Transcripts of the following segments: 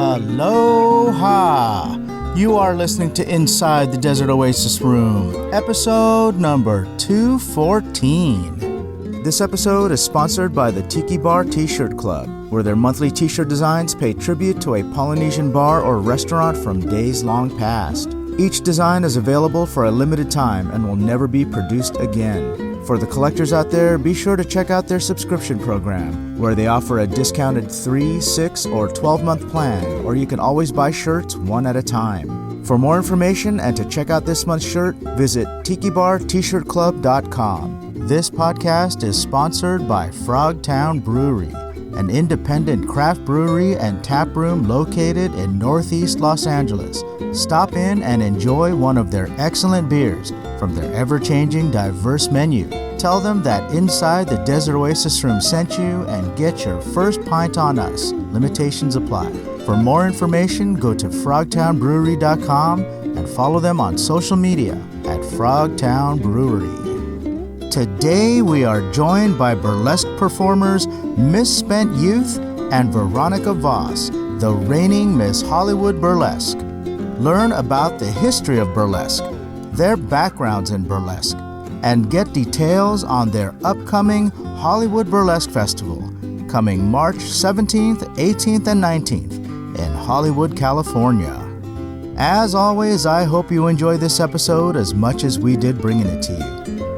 Aloha! You are listening to Inside the Desert Oasis Room, episode number 214. This episode is sponsored by the Tiki Bar T-Shirt Club, where their monthly T-shirt designs pay tribute to a Polynesian bar or restaurant from days long past. Each design is available for a limited time and will never be produced again. For the collectors out there, be sure to check out their subscription program, where they offer a discounted 3, 6, or 12-month plan, or you can always buy shirts one at a time. For more information and to check out this month's shirt, visit tikibartshirtclub.com. This podcast is sponsored by Frogtown Brewery, an independent craft brewery and tap room located in Northeast Los Angeles. Stop in and enjoy one of their excellent beers from their ever-changing, diverse menu. Tell them that Inside the Desert Oasis Room sent you and get your first pint on us. Limitations apply. For more information, go to frogtownbrewery.com and follow them on social media at Frogtown Brewery. Today we are joined by burlesque performers Misspent Youth and Veronica Voss, the reigning Miss Hollywood Burlesque. Learn about the history of burlesque, their backgrounds in burlesque, and get details on their upcoming Hollywood Burlesque Festival, coming March 17th, 18th, and 19th in Hollywood, California. As always, I hope you enjoy this episode as much as we did bringing it to you.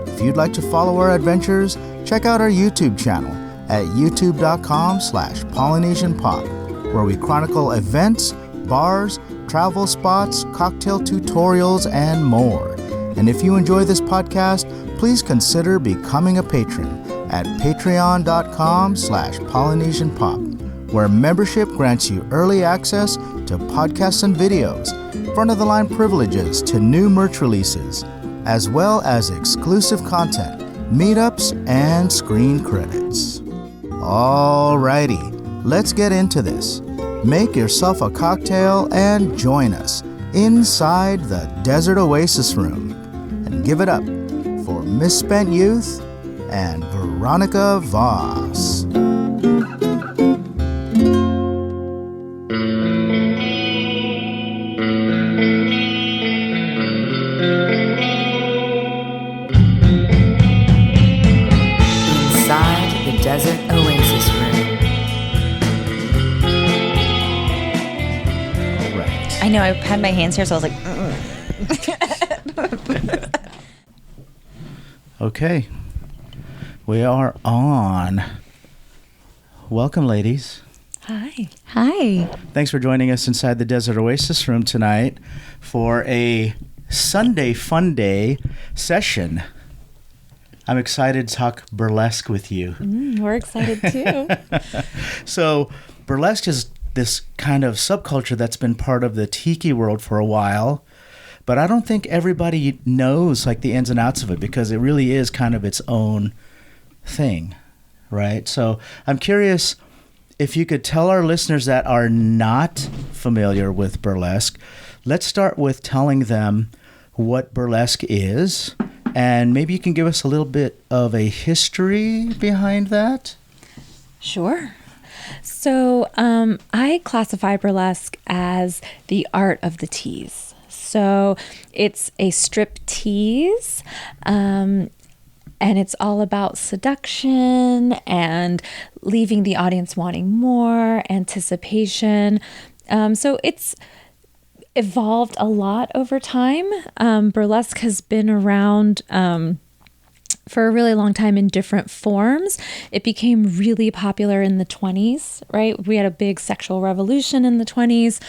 If you'd like to follow our adventures, check out our YouTube channel at youtube.com/PolynesianPop, where we chronicle events, bars, travel spots, cocktail tutorials, and more. And if you enjoy this podcast, please consider becoming a patron at patreon.com/PolynesianPop, where membership grants you early access to podcasts and videos, front-of-the-line privileges to new merch releases, as well as exclusive content, meetups, and screen credits. Alrighty, let's get into this. Make yourself a cocktail and join us inside the Desert Oasis Room. And give it up for Misspent Youth and Veronica Voss. Inside the Desert Oasis Room. All right. I know, I had my hands here, so I was like, Okay, we are on. Welcome, ladies. hi. Hi. Thanks for joining us inside the Desert Oasis Room tonight for a Sunday Fun Day session. I'm excited to talk burlesque with you. We're excited too. So, burlesque is this kind of subculture that's been part of the tiki world for a while. But I don't think everybody knows like the ins and outs of it, because it really is kind of its own thing, right? So I'm curious if you could tell our listeners that are not familiar with burlesque. Let's start with telling them what burlesque is, and maybe you can give us a little bit of a history behind that. Sure. So I classify burlesque as the art of the tease. So it's a strip tease, and it's all about seduction and leaving the audience wanting more, anticipation. So it's evolved a lot over time. Burlesque has been around for a really long time in different forms. It became really popular in the 20s, right? We had a big sexual revolution in the 20s.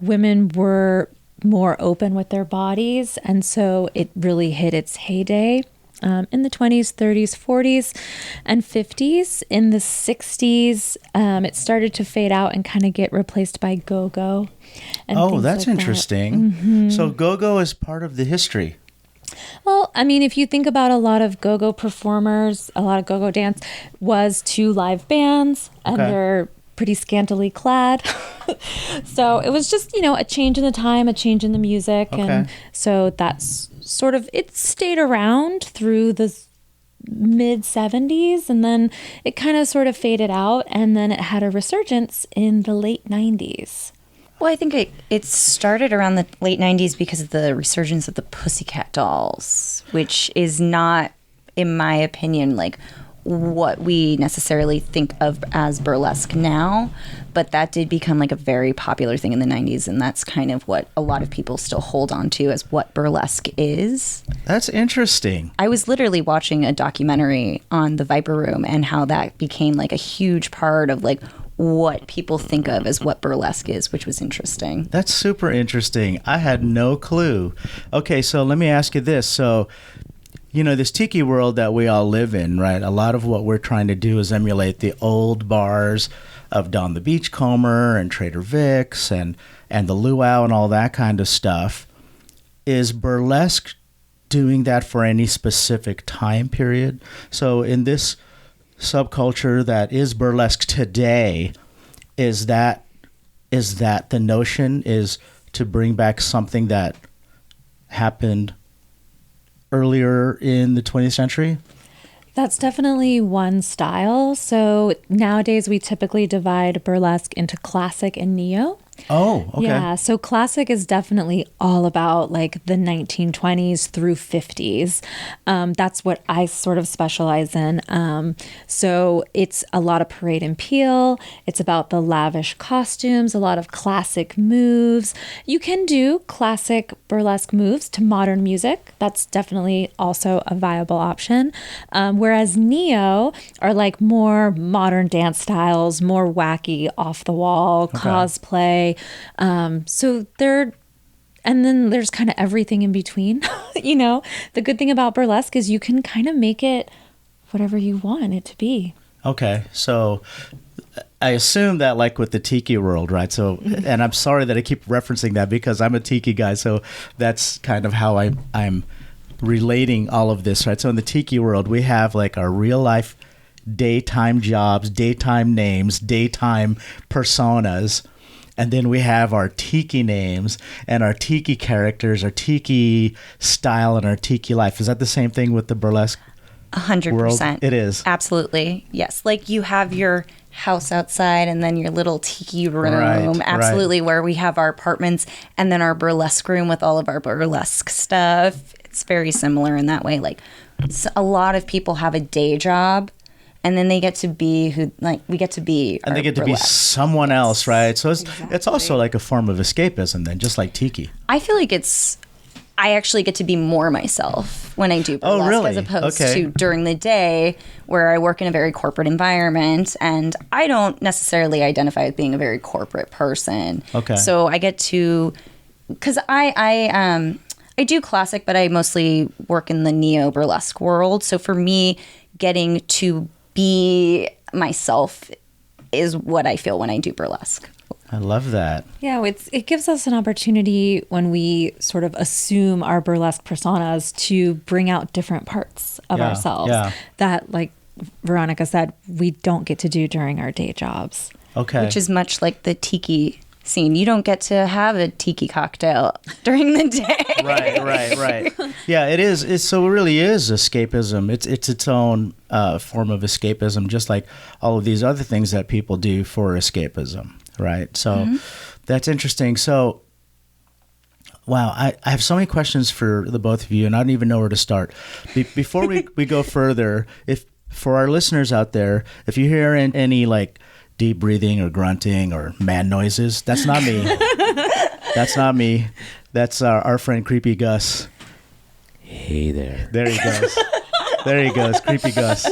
Women were more open with their bodies, and so it really hit its heyday in the 20s, 30s, 40s, and 50s. In the 60s, it started to fade out and kind of get replaced by go-go. Oh, that's like interesting. Mm-hmm. So go-go is part of the history. Well, I mean, if you think about a lot of go-go performers, a lot of go-go dance was to live bands, and they're pretty scantily clad. So it was just, a change in the time, a change in the music. Okay. And so that's sort of, it stayed around through the mid 70s, and then it kind of sort of faded out, and then it had a resurgence in the late 90s. Well, I think it started around the late 90s because of the resurgence of the Pussycat Dolls, which is not, in my opinion, like what we necessarily think of as burlesque now, but that did become like a very popular thing in the 90s, and that's kind of what a lot of people still hold on to as what burlesque is. That's interesting. I was literally watching a documentary on the Viper Room and how that became like a huge part of like what people think of as what burlesque is, which was interesting. That's super interesting. I had no clue. Okay, so let me ask you this. So, you know, this tiki world that we all live in, right? A lot of what we're trying to do is emulate the old bars of Don the Beachcomber and Trader Vic's and the luau and all that kind of stuff. Is burlesque doing that for any specific time period? So in this subculture that is burlesque today, is that the notion is to bring back something that happened earlier in the 20th century? That's definitely one style. So nowadays we typically divide burlesque into classic and neo. Oh, okay. Yeah, so classic is definitely all about like the 1920s through 50s. That's what I sort of specialize in. So it's a lot of parade and peel. It's about the lavish costumes, a lot of classic moves. You can do classic burlesque moves to modern music. That's definitely also a viable option. Whereas neo are like more modern dance styles, more wacky, off the wall, cosplay. So and then there's kind of everything in between. You know, the good thing about burlesque is you can kind of make it whatever you want it to be. Okay, so I assume that like with the tiki world, right? So, and I'm sorry that I keep referencing that because I'm a tiki guy, so that's kind of how I'm relating all of this, right? So in the tiki world, we have like our real life daytime jobs, daytime names, daytime personas. And then we have our tiki names and our tiki characters, our tiki style, and our tiki life. Is that the same thing with the burlesque 100%. world? It is. Absolutely. Yes. Like you have your house outside and then your little tiki room. Right, absolutely. Right. Where we have our apartments and then our burlesque room with all of our burlesque stuff. It's very similar in that way. Like a lot of people have a day job. And then they get to be who, like, we get to be. And they get to be someone else, right? So it's also like a form of escapism then, just like tiki. I feel like I actually get to be more myself when I do burlesque. Oh, really? As opposed to during the day where I work in a very corporate environment. And I don't necessarily identify as being a very corporate person. Okay. So I get to, because I do classic, but I mostly work in the neo burlesque world. So for me, getting to be myself is what I feel when I do burlesque. I love that. Yeah, it gives us an opportunity when we sort of assume our burlesque personas to bring out different parts of ourselves that, like Veronica said, we don't get to do during our day jobs. Okay. Which is much like the tiki scene. You don't get to have a tiki cocktail during the day. Right. Yeah, it is. So it really is escapism. It's its own form of escapism, just like all of these other things that people do for escapism, right? So that's interesting. So, wow, I have so many questions for the both of you, and I don't even know where to start. Before we go further, if for our listeners out there, if you hear any like deep breathing or grunting or man noises, that's not me. That's not me. That's our friend Creepy Gus. Hey there. There he goes. There he goes, Creepy Gus.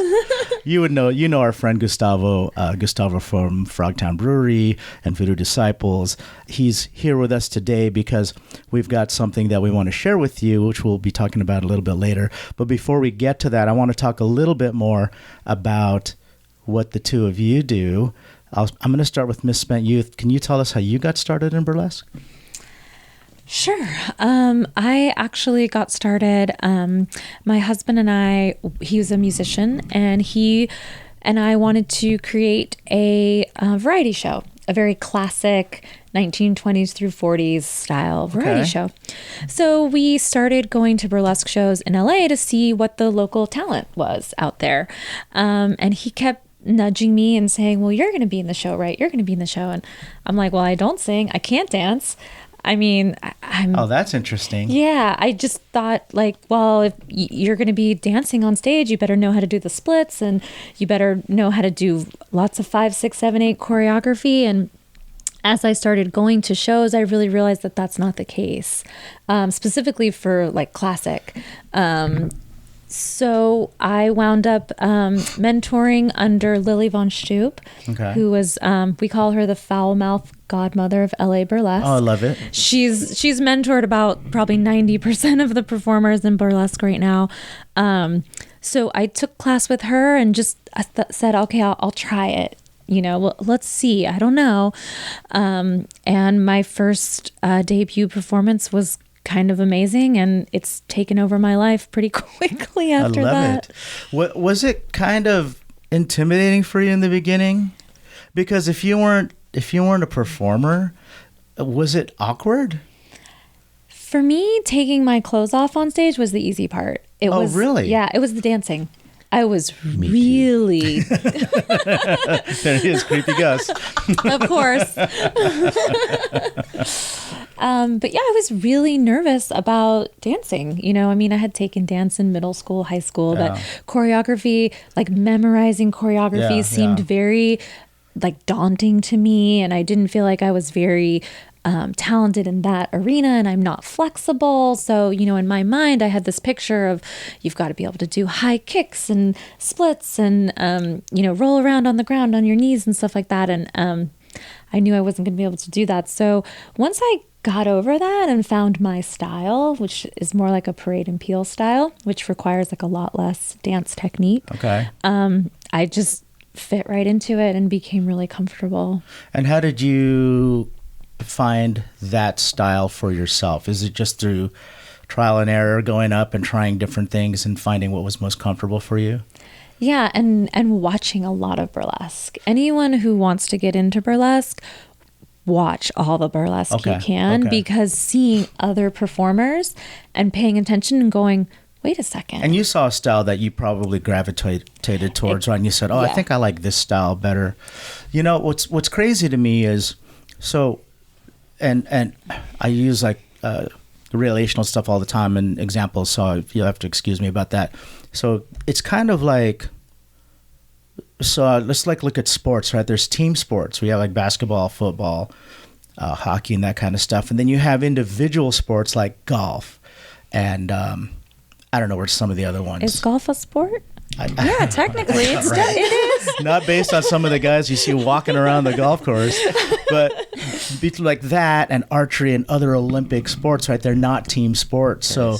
You know our friend Gustavo from Frogtown Brewery and Voodoo Disciples. He's here with us today because we've got something that we want to share with you, which we'll be talking about a little bit later. But before we get to that, I want to talk a little bit more about what the two of you do. I'm going to start with Miss Spent Youth. Can you tell us how you got started in burlesque? Sure. I actually got started. My husband and he was a musician, and he and I wanted to create a variety show. a very classic 1920s through 40s style variety show. So we started going to burlesque shows in LA to see what the local talent was out there. And he kept nudging me and saying, well, you're going to be in the show, right? You're going to be in the show. And I'm like, well, I don't sing. I can't dance. I mean, I'm... Oh, that's interesting. Yeah, I just thought like, well, if you're going to be dancing on stage, you better know how to do the splits and you better know how to do lots of 5, 6, 7, 8 choreography. And as I started going to shows, I really realized that that's not the case, specifically for like classic. So I wound up mentoring under Lily Von Stoop, who was, we call her the foul mouth godmother of LA Burlesque. Oh, I love it. She's mentored about probably 90% of the performers in burlesque right now. So I took class with her and just said, okay, I'll try it. You know, well, let's see. I don't know. And my first debut performance was kind of amazing, and it's taken over my life pretty quickly after that. I love it. What was it kind of intimidating for you in the beginning? Because if you weren't a performer, was it awkward? For me, taking my clothes off on stage was the easy part. It was really? Yeah, it was the dancing. I was really... There he is, creepy Gus. Of course. But yeah, I was really nervous about dancing. You know, I mean, I had taken dance in middle school, high school, but choreography, like memorizing choreography seemed very like daunting to me. And I didn't feel like I was very talented in that arena, and I'm not flexible. So, you know, in my mind, I had this picture of you've got to be able to do high kicks and splits and, you know, roll around on the ground on your knees and stuff like that. And I knew I wasn't going to be able to do that. So once I got over that and found my style, which is more like a parade and peel style, which requires like a lot less dance technique. Okay. I just fit right into it and became really comfortable. And how did you find that style for yourself? Is it just through trial and error, going up and trying different things and finding what was most comfortable for you? Yeah, and watching a lot of burlesque. Anyone who wants to get into burlesque, watch all the burlesque you can, because seeing other performers and paying attention and going, wait a second. And you saw a style that you probably gravitated towards, right? And you said, I think I like this style better. You know, what's crazy to me is, so, and I use like relational stuff all the time and examples, so you'll have to excuse me about that. So it's kind of like, so let's like look at sports, right? There's team sports. We have like basketball, football, hockey, and that kind of stuff. And then you have individual sports like golf, and I don't know where some of the other ones. Is golf a sport? Yeah, technically it is. Not based on some of the guys you see walking around the golf course, but like that and archery and other Olympic sports, right? They're not team sports. So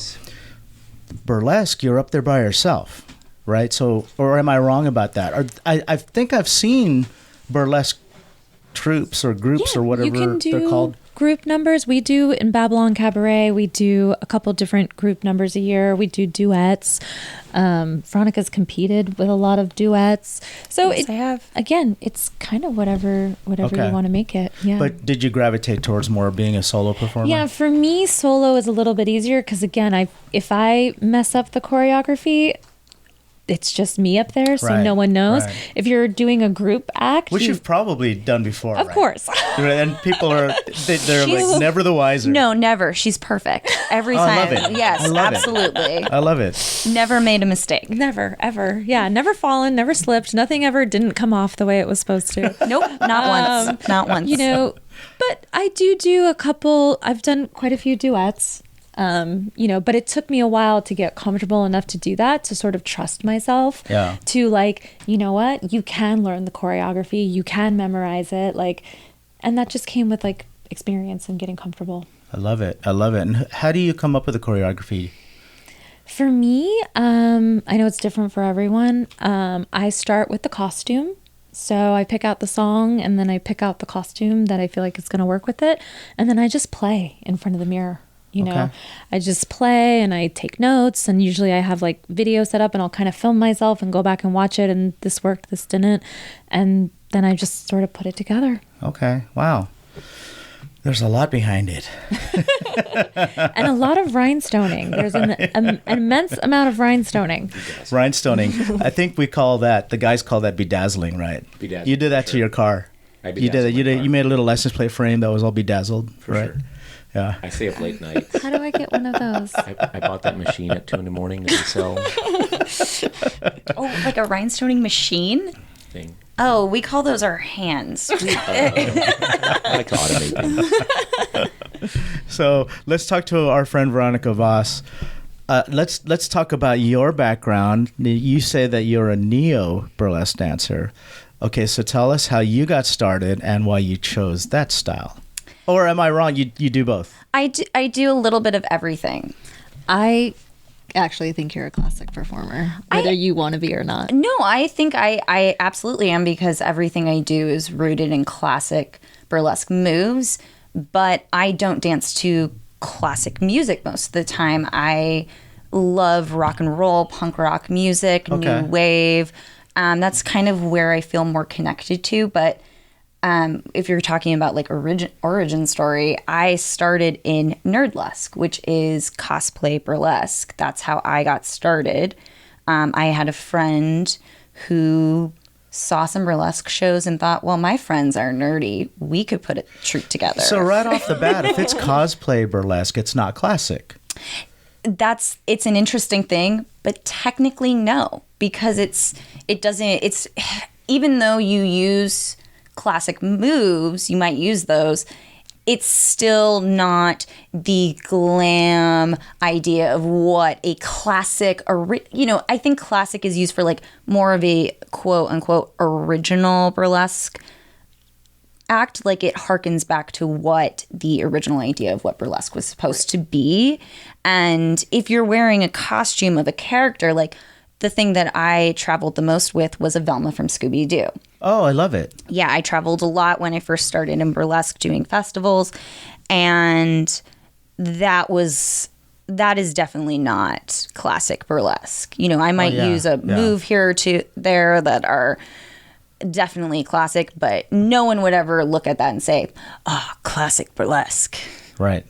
burlesque, you're up there by yourself, right? So, or am I wrong about that? Or I think I've seen burlesque troops or groups or whatever they're called. Group numbers. We do in Babylon Cabaret. We do a couple different group numbers a year. We do duets. Veronica's competed with a lot of duets. So yes, I have. Again, it's kind of whatever you want to make it. Yeah. But did you gravitate towards more being a solo performer? Yeah, for me, solo is a little bit easier because again, if I mess up the choreography, it's just me up there, so no one knows. Right. If you're doing a group act, which you've probably done before, of course, and people are they're like never the wiser. No, never. She's perfect every time. I love it. Yes, absolutely. I love it. Never made a mistake. Never, ever. Yeah, never fallen, never slipped. Nothing ever didn't come off the way it was supposed to. Nope, not once. Not once. You know, but I do a couple. I've done quite a few duets. You know, but it took me a while to get comfortable enough to do that, to sort of trust myself, to like, you know what, you can learn the choreography, you can memorize it, like, and that just came with like experience and getting comfortable. I love it. And how do you come up with the choreography? For me, I know it's different for everyone. I start with the costume. So I pick out the song and then I pick out the costume that I feel like is going to work with it. And then I just play in front of the mirror. You know, I just play and I take notes, and usually I have like video set up and I'll kind of film myself and go back and watch it, and this worked, this didn't. And then I just sort of put it together. Okay. Wow. There's a lot behind it. And a lot of rhinestoning. There's an immense amount of rhinestoning. Rhinestoning. I think the guys call that bedazzling, right? Bedazzling, You did that to your car. I You did it. You made a little license plate frame that was all bedazzled, right? Sure. Yeah. I stay up late nights. How do I get one of those? I bought that machine at 2 a.m. that we sell Oh, like a rhinestoning machine? thing. Oh, we call those our hands. I like to automate things. So let's talk to our friend Veronica Voss. Let's talk about your background. You say that you're a neo burlesque dancer. Okay, so tell us how you got started and why you chose that style. Or am I wrong? You do both. I do a little bit of everything. I actually think you're a classic performer, whether you want to be or not. No, I think I absolutely am, because everything I do is rooted in classic burlesque moves, but I don't dance to classic music most of the time. I love rock and roll, punk rock music, Okay. new wave. That's kind of where I feel more connected to, but if you're talking about like origin story, I started in nerdlesque, which is cosplay burlesque. That's how I got started. I had a friend who saw some burlesque shows and thought, well, my friends are nerdy. We could put a troupe together. So right off the bat, if it's cosplay burlesque, it's not classic. It's an interesting thing, but technically no, because it's even though you use classic moves, you might use those, it's still not the glam idea of what a classic, I think classic is used for like more of a quote unquote original burlesque act. Like it harkens back to what the original idea of what burlesque was supposed to be. And if you're wearing a costume of a character, like the thing that I traveled the most with was a Velma from Scooby-Doo. Oh, I love it. Yeah, I traveled a lot when I first started in burlesque doing festivals, and that is definitely not classic burlesque. I might use a move here or two there that are definitely classic, but no one would ever look at that and say, "Oh, classic burlesque." Right.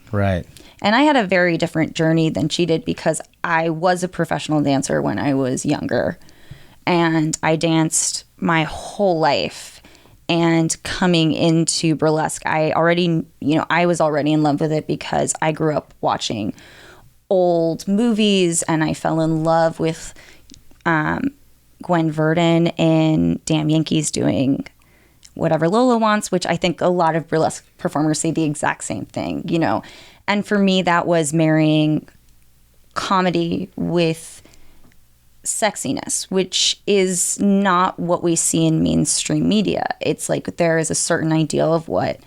And I had a very different journey than she did, because I was a professional dancer when I was younger, and I danced my whole life. And coming into burlesque, I was already in love with it because I grew up watching old movies, and I fell in love with Gwen Verdon in Damn Yankees doing Whatever Lola Wants, which I think a lot of burlesque performers say the exact same thing, And for me, that was marrying comedy with sexiness, which is not what we see in mainstream media. It's like there is a certain ideal of what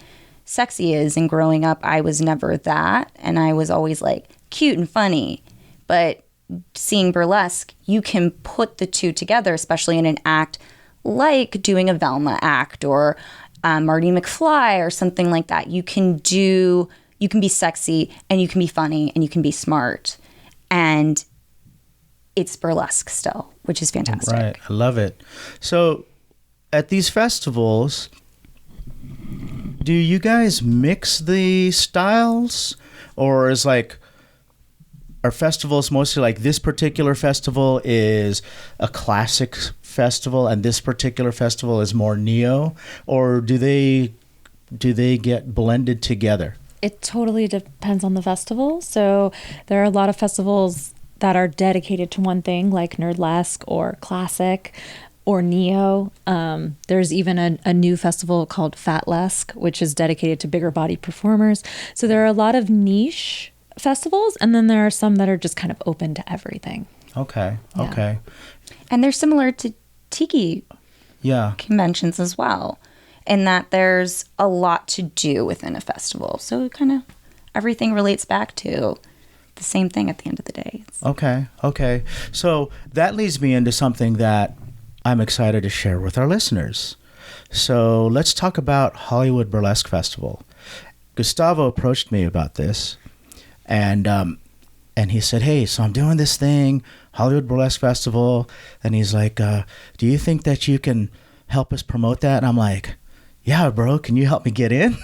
sexy is, and growing up, I was never that, and I was always like cute and funny. But seeing burlesque, you can put the two together, especially in an act like doing a Velma act or Marty McFly or something like that. You can be sexy, and you can be funny, and you can be smart, and it's burlesque still, which is fantastic. Right. I love it. So at these festivals, do you guys mix the styles, or are festivals mostly like this particular festival is a classic festival and this particular festival is more neo, or do they get blended together? It totally depends on the festival. So there are a lot of festivals that are dedicated to one thing, like nerdlesque or classic or neo. There's even a new festival called fatlesque, which is dedicated to bigger body performers. So there are a lot of niche festivals, and then there are some that are just kind of open to everything. Okay. Yeah. Okay. And they're similar to tiki conventions as well, in that there's a lot to do within a festival. So it kind of everything relates back to the same thing at the end of the day. Okay. So that leads me into something that I'm excited to share with our listeners. So let's talk about Hollywood Burlesque Festival. Gustavo approached me about this, and he said, "Hey, so I'm doing this thing, Hollywood Burlesque Festival," and he's like, "Do you think that you can help us promote that? And I'm like, yeah, bro, can you help me get in?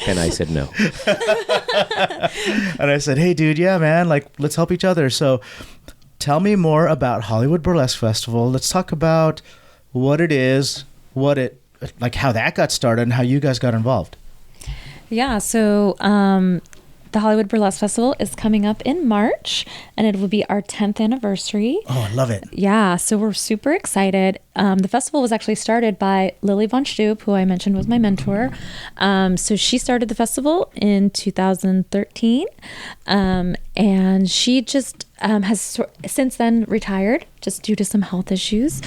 And I said no. And I said, hey, dude, yeah, man, like, let's help each other. So tell me more about Hollywood Burlesque Festival. Let's talk about what it is, like how that got started and how you guys got involved. Yeah, so the Hollywood Burlesque Festival is coming up in March, and it will be our 10th anniversary. Oh, I love it. Yeah, so we're super excited. The festival was actually started by Lily Von Stoop, who I mentioned was my mentor. So she started the festival in 2013, and she just has since then retired just due to some health issues.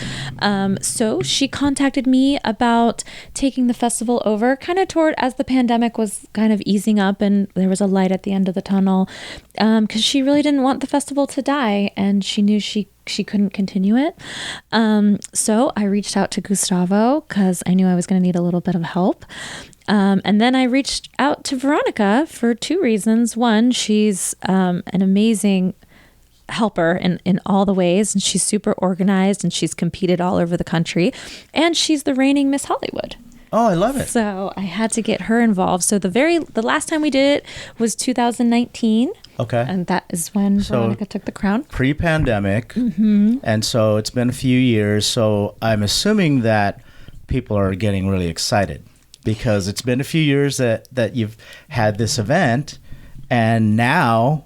So she contacted me about taking the festival over kind of toward as the pandemic was kind of easing up and there was a light at the end of the tunnel, because she really didn't want the festival to die and she knew she couldn't continue it. So I reached out to Gustavo because I knew I was going to need a little bit of help. And then I reached out to Veronica for two reasons. One, she's an amazing helper in all the ways, and she's super organized and she's competed all over the country, and she's the reigning Miss Hollywood. Oh, I love it. So I had to get her involved. So the last time we did it was 2019. Okay. And that is when Veronica took the crown. Pre-pandemic. Mm-hmm. And so it's been a few years. So I'm assuming that people are getting really excited because it's been a few years that you've had this event, and now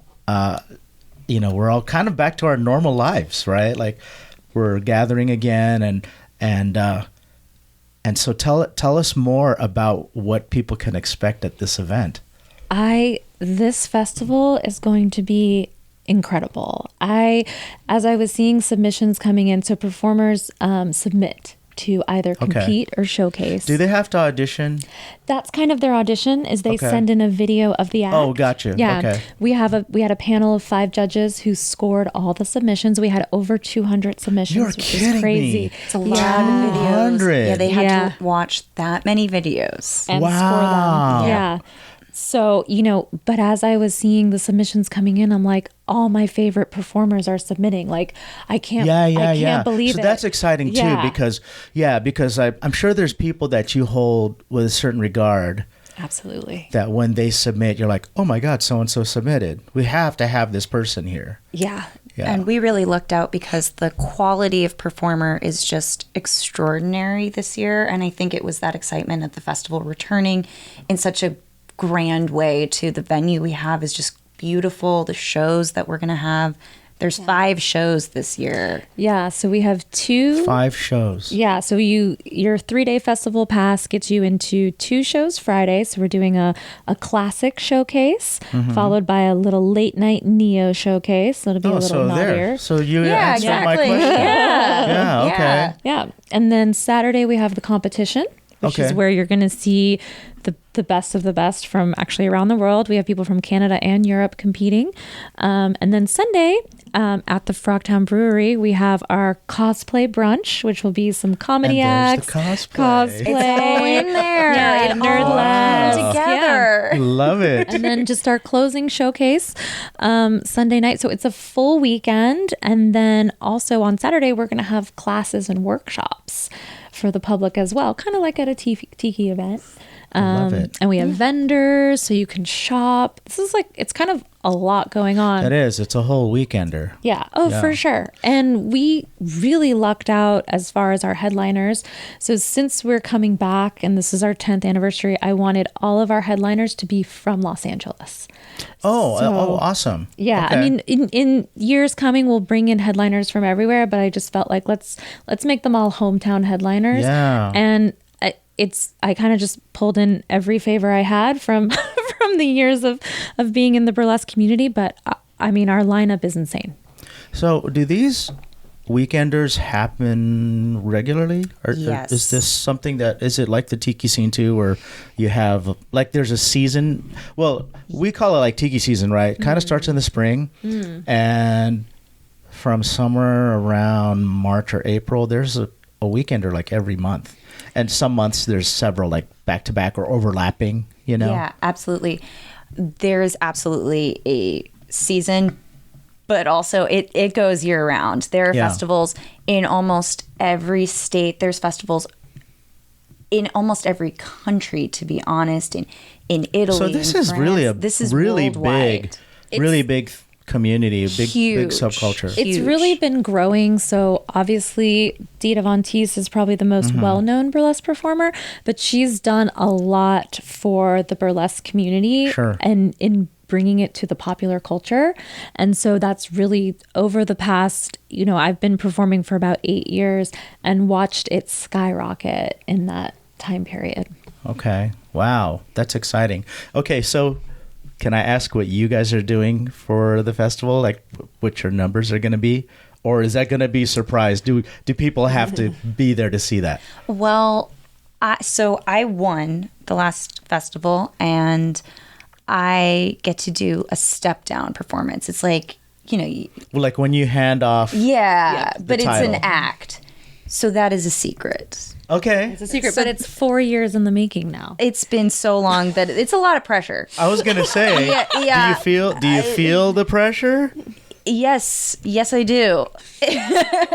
we're all kind of back to our normal lives, right? Like we're gathering again, and so tell us more about what people can expect at this event. This festival is going to be incredible. As I was seeing submissions coming in, so performers submit to either compete or showcase. Do they have to audition? That's kind of their audition, is they send in a video of the act. Oh, gotcha. Yeah. Okay. We had a panel of 5 judges who scored all the submissions. We had over 200 submissions, You're which kidding is crazy. me. It's a lot of videos. 100. Yeah, they had to watch that many videos. And Wow. score them. Yeah. So, but as I was seeing the submissions coming in, I'm like, all my favorite performers are submitting. Like, I can't believe it. So that's exciting too, because I'm sure there's people that you hold with a certain regard. Absolutely. That when they submit, you're like, oh my God, so-and-so submitted. We have to have this person here. Yeah. Yeah. And we really lucked out because the quality of performer is just extraordinary this year. And I think it was that excitement at the festival returning in such a grand way to the venue we have is just beautiful. The shows that we're going to have. There's 5 shows this year. Yeah, so we have 5 shows. Yeah, so your 3-day festival pass gets you into 2 shows Friday. So we're doing a classic showcase, followed by a little late night neo showcase. So it'll be a little naughtier. So you answered my question. Yeah, okay. Yeah, and then Saturday we have the competition, which is where you're going to see the best of the best from actually around the world. We have people from Canada and Europe competing. And then Sunday at the Frogtown Brewery, we have our cosplay brunch, which will be some comedy acts. The cosplay. It's all in there. Yeah, it nerd all labs. together. Love it. And then just our closing showcase Sunday night. So it's a full weekend. And then also on Saturday, we're going to have classes and workshops for the public as well, kind of like at a tiki event. Love it. And we have vendors, so you can shop. This is it's kind of a lot going on. It is. It's a whole weekender. Yeah. Oh, Yeah. for sure. And we really lucked out as far as our headliners. So since we're coming back and this is our 10th anniversary, I wanted all of our headliners to be from Los Angeles. Oh, awesome. Yeah. Okay. I mean, in years coming, we'll bring in headliners from everywhere, but I just felt like let's make them all hometown headliners. Yeah. And I kind of just pulled in every favor I had from from the years of being in the burlesque community. But I mean, our lineup is insane. So do these weekenders happen regularly? Or Yes. is this something is it like the tiki scene too, where you have, like, there's a season? Well, we call it like tiki season, right? Kind of starts in the spring. And from somewhere around March or April, there's a weekender like every month. And some months there's several like back-to-back or overlapping, Yeah, absolutely. There is absolutely a season but also it goes year round. There are festivals in almost every state. There's festivals in almost every country, to be honest, in Italy. So this in is France. really this is really worldwide. big community, a big Huge. subculture. It's Huge. really been growing. So obviously, Dita Von Teese is probably the most well-known burlesque performer, but she's done a lot for the burlesque community Sure. and in bringing it to the popular culture. And so that's really over the past, I've been performing for about 8 years and watched it skyrocket in that time period. Okay. Wow. That's exciting. Okay. So can I ask what you guys are doing for the festival? Like what your numbers are going to be? Or is that going to be a surprise? Do people have to be there to see that? Well, so I won the last festival, and I get to do a step down performance. It's like, Like when you hand off. but it's title. an act. So that is a secret. Okay. It's a secret, but it's 4 years in the making now. It's been so long that it's a lot of pressure. I was going to say, Yeah. do you feel the pressure? Yes, I do.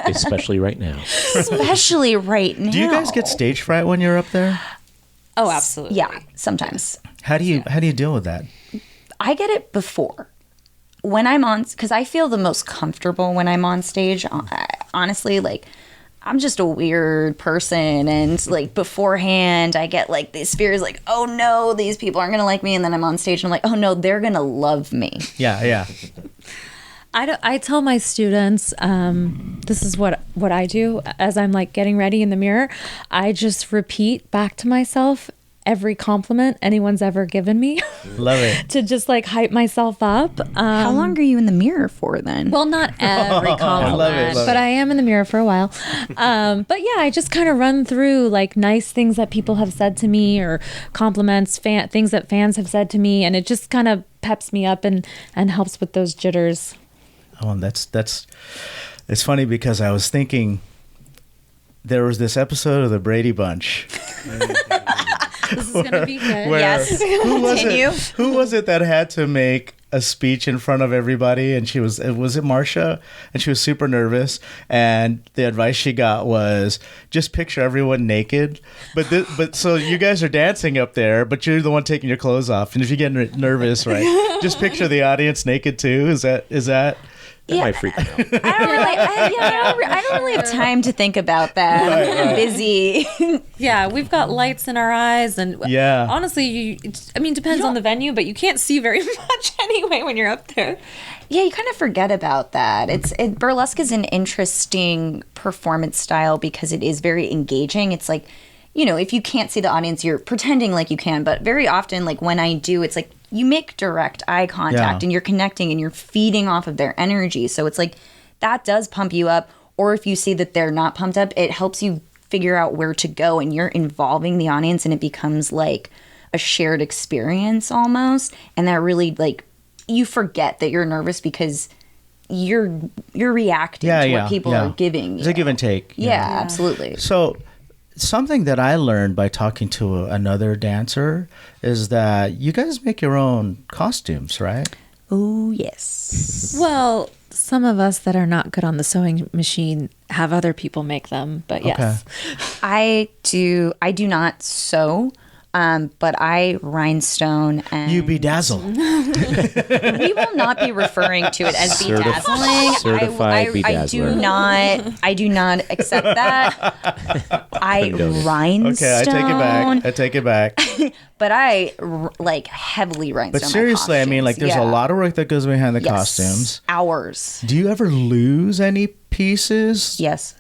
Especially right now. Especially right now. Do you guys get stage fright when you're up there? Oh, absolutely. Yeah, sometimes. How do you deal with that? I get it before. When I'm on, because I feel the most comfortable when I'm on stage. Honestly, like, I'm just a weird person, and like beforehand I get like these fears, like, oh no, these people aren't gonna like me, and then I'm on stage and I'm like, oh no, they're gonna love me. Yeah. I tell my students, this is what I do as I'm like getting ready in the mirror. I just repeat back to myself every compliment anyone's ever given me Love it. to just like hype myself up. How long are you in the mirror for then? Well, not every compliment, love it. but I am in the mirror for a while. But yeah, I just kind of run through like nice things that people have said to me or compliments, things that fans have said to me. And it just kind of peps me up and helps with those jitters. Oh, and it's funny because I was thinking there was this episode of the Brady Bunch. This is going to be good. Where, Yes. Continue. Who was it that had to make a speech in front of everybody? And was it Marsha? And she was super nervous. And the advice she got was just picture everyone naked. But so you guys are dancing up there, but you're the one taking your clothes off. And if you get nervous, right, just picture the audience naked too. Is that? That might freak me out. I don't really have time to think about that. I'm busy. Yeah, we've got lights in our eyes, and Yeah. honestly, depends on the venue, but you can't see very much anyway when you're up there. Yeah, you kind of forget about that. Burlesque is an interesting performance style because it is very engaging. It's like, if you can't see the audience, you're pretending like you can. But very often, like when I do, it's like you make direct eye contact and you're connecting and you're feeding off of their energy. So it's like that does pump you up. Or if you see that they're not pumped up, it helps you figure out where to go, and you're involving the audience, and it becomes like a shared experience almost. And that really, like, you forget that you're nervous because you're reacting to what people are giving. It's a give and take. Yeah, absolutely. So something that I learned by talking to another dancer is that you guys make your own costumes, right? Oh, yes. Well, some of us that are not good on the sewing machine have other people make them, but yes. I do not sew, but I rhinestone and You bedazzle. we will not be referring to it as bedazzling. Certified bedazzler. I do not accept that. I rhinestone. Okay, I take it back. But I like heavily rhinestone. But seriously, my I mean, like, there's a costumes. lot of work that goes behind the Yes. costumes. Hours. Do you ever lose any pieces? Yes.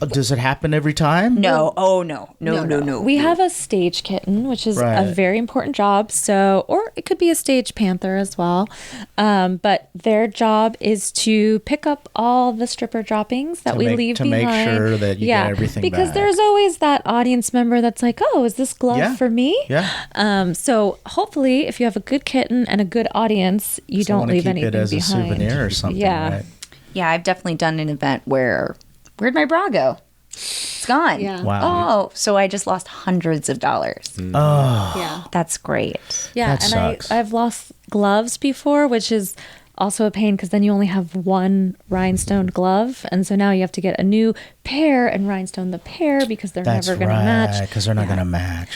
Does it happen every time? No. Oh no. No. We have a stage kitten, which is Right. a very important job. So, or it could be a stage panther as well. But their job is to pick up all the stripper droppings that we leave to behind. make sure that you get everything because back. there's always that audience member that's like, "Oh, is this glove Yeah. for me?" Yeah. So hopefully, if you have a good kitten and a good audience, you So I don't wanna leave keep anything it as behind. a souvenir or something, Yeah. right? Yeah, I've definitely done an event where'd my bra go? It's gone. Yeah. Wow. Oh, so I just lost hundreds of dollars. Oh, Yeah. That's great. Yeah, That and sucks. I've lost gloves before, which is also a pain because then you only have one rhinestoned glove. And so now you have to get a new pair and rhinestone the pair because they're That's never going to match. because they're not going to match.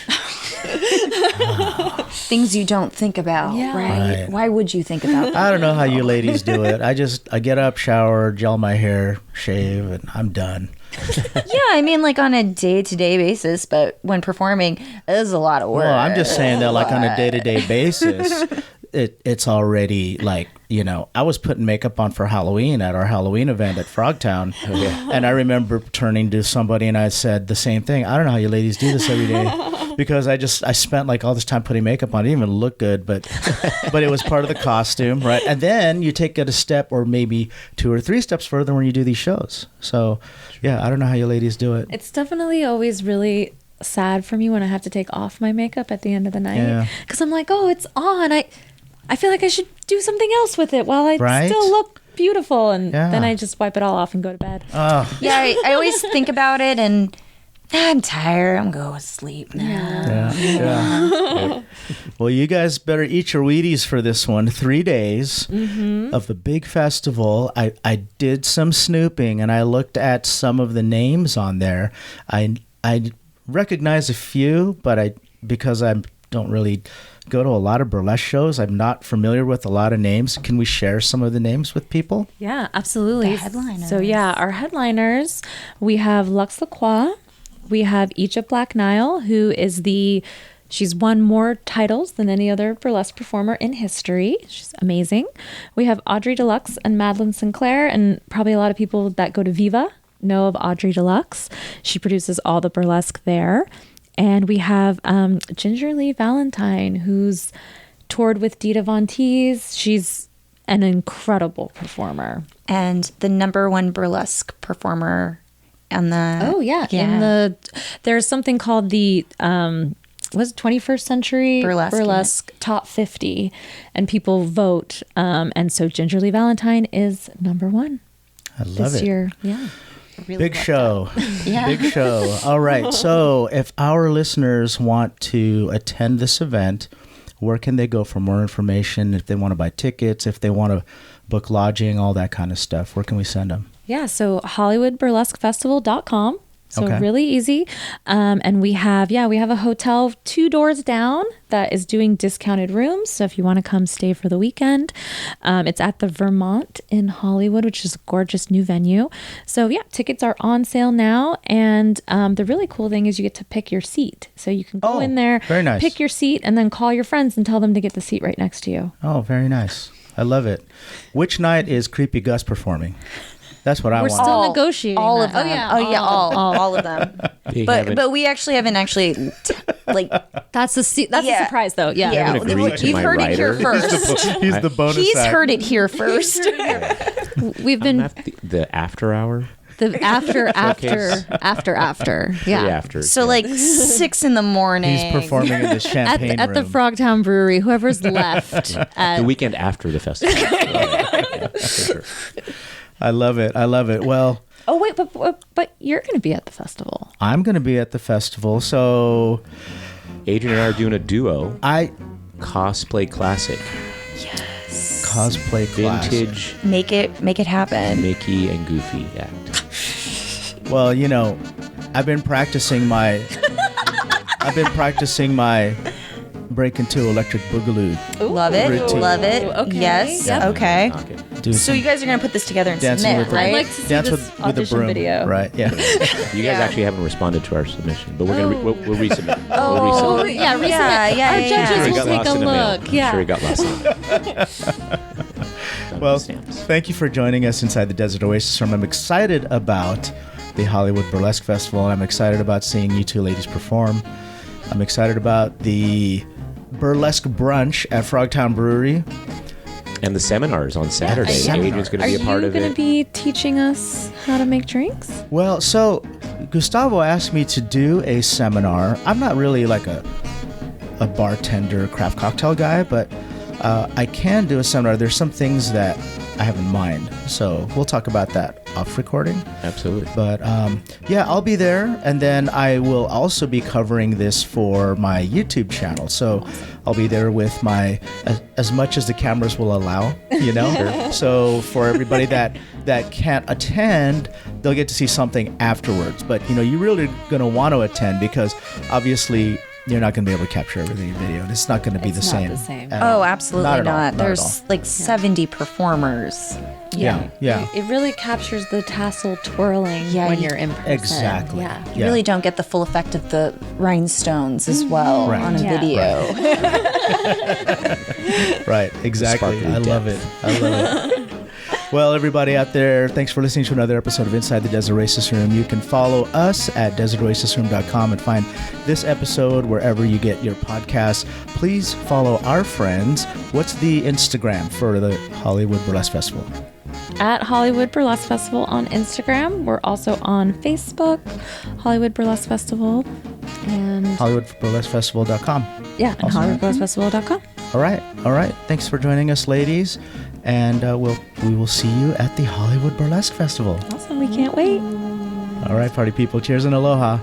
Things you don't think about, Yeah. right? Why would you think about that? I don't know how you ladies do it. I get up, shower, gel my hair, shave, and I'm done. Yeah, I mean, like on a day-to-day basis, but when performing, it is a lot of work. Well, I'm just saying that like on a day-to-day basis, it's already like, you know, I was putting makeup on for Halloween at our Halloween event at Frogtown. And I remember turning to somebody and I said the same thing. I don't know how you ladies do this every day because I spent like all this time putting makeup on. It didn't even look good, but it was part of the costume, right? And then you take it a step or maybe 2 or 3 steps further when you do these shows. So, yeah, I don't know how you ladies do it. It's definitely always really sad for me when I have to take off my makeup at the end of the night. Yeah. Because I'm like, oh, it's on. I feel like I should do something else with it while I Right? still look beautiful. And Yeah. then I just wipe it all off and go to bed. Oh, Yeah, I always think about it and I'm tired. I'm going to sleep now. yeah. Well, you guys better eat your Wheaties for this one. 3 days of the big festival. I did some snooping and I looked at some of the names on there. I recognize a few, but because I don't really go to a lot of burlesque shows, I'm not familiar with a lot of names. Can we share some of the names with people? Yeah, absolutely. The headliners. So yeah, our headliners, we have Lux Lacroix, we have Egypt Black Nile, who is she's won more titles than any other burlesque performer in history. She's amazing. We have Audrey Deluxe and Madeline Sinclair, and probably a lot of people that go to Viva know of Audrey Deluxe. She produces all the burlesque there. And we have Ginger Lee Valentine, who's toured with Dita Von Teese. She's an incredible performer. And the #1 burlesque performer on the... Oh, yeah. There's something called the 21st Century Burlesque Top 50. And people vote. And so Ginger Lee Valentine is #1 I love this it. year. Yeah. Really Big love show. Big show. All right. So if our listeners want to attend this event, where can they go for more information? If they want to buy tickets, if they want to book lodging, all that kind of stuff, where can we send them? Yeah, so HollywoodBurlesqueFestival.com. So Okay. really easy. And we have a hotel 2 doors down that is doing discounted rooms. So if you want to come stay for the weekend, it's at the Vermont in Hollywood, which is a gorgeous new venue. So yeah, tickets are on sale now. And the really cool thing is you get to pick your seat. So you can go in there, very nice. pick your seat, and then call your friends and tell them to get the seat right next to you. Oh, very nice. I love it. Which night is Creepy Gus performing? That's what I We're want. still negotiating all of that. them. Oh yeah, all of them. But we actually haven't That's a surprise though. Yeah. Yeah, haven't agreed to you've my heard it here rider. first. He's the bonus He's act. heard it here first. We've been the after hour. the after. Yeah. The after. So like 6 in the morning. He's performing in the champagne At the room. Frogtown Brewery, whoever's left. the weekend after the festival. Yeah, for sure. I love it. I love it. Well, Oh wait, but you're going to be at the festival. I'm going to be at the festival, so Adrian and I are doing a duo I cosplay classic. cosplay class. Vintage Make it happen. Mickey and Goofy act. Well, you know, I've been practicing my break into electric boogaloo. Love it. Routine. Love it. Okay. Yes. Yep. Okay. Knock it. Do So some you guys are gonna put this together and dancing submit, with the, right? I'd like to see dance this with the audition broom, video. right? Yeah. You guys actually haven't responded to our submission, but we're gonna we'll resubmit. Oh, We'll resubmit. Yeah, resubmit. Yeah, Our yeah, judges Sure, it will got take lost a in the mail. look. I'm Yeah. sure it got lost in the mail. Well, Stamps. thank you for joining us inside the Desert Oasis Room. I'm excited about the Hollywood Burlesque Festival. I'm excited about seeing you two ladies perform. I'm excited about the burlesque brunch at Frogtown Brewery. And the seminars on Saturday. Seminars. Adrian's going Are to be you a part of going to it. be teaching us how to make drinks? Well, so Gustavo asked me to do a seminar. I'm not really like a bartender, craft cocktail guy, but I can do a seminar. There's some things that I have in mind. So we'll talk about that off recording. Absolutely. But yeah, I'll be there, and then I will also be covering this for my YouTube channel. So I'll be there with my as much as the cameras will allow, you know. So for everybody that can't attend, they'll get to see something afterwards. But you know, you're really gonna want to attend because obviously you're not going to be able to capture everything in video. It's not going to be the same. at all. Oh, absolutely Not at all, not. not at There's all. like 70 performers. Yeah. It really captures the tassel twirling Yeah, when you- you're in person. Exactly. Yeah. You really don't get the full effect of the rhinestones as well Right. on a Yeah. video. Right, exactly. Sparkly I love it. depth. I love it. Well, everybody out there, thanks for listening to another episode of Inside the Desert Oasis Room. You can follow us at desertoasisroom.com and find this episode wherever you get your podcasts. Please follow our friends. What's the Instagram for the Hollywood Burlesque Festival? At Hollywood Burlesque Festival on Instagram. We're also on Facebook, Hollywood Burlesque Festival, and HollywoodBurlesqueFestival.com. yeah, and HollywoodBurlesqueFestival.com. All right. Thanks for joining us, ladies. And we will see you at the Hollywood Burlesque Festival. Awesome. We can't wait. All right, party people. Cheers and aloha.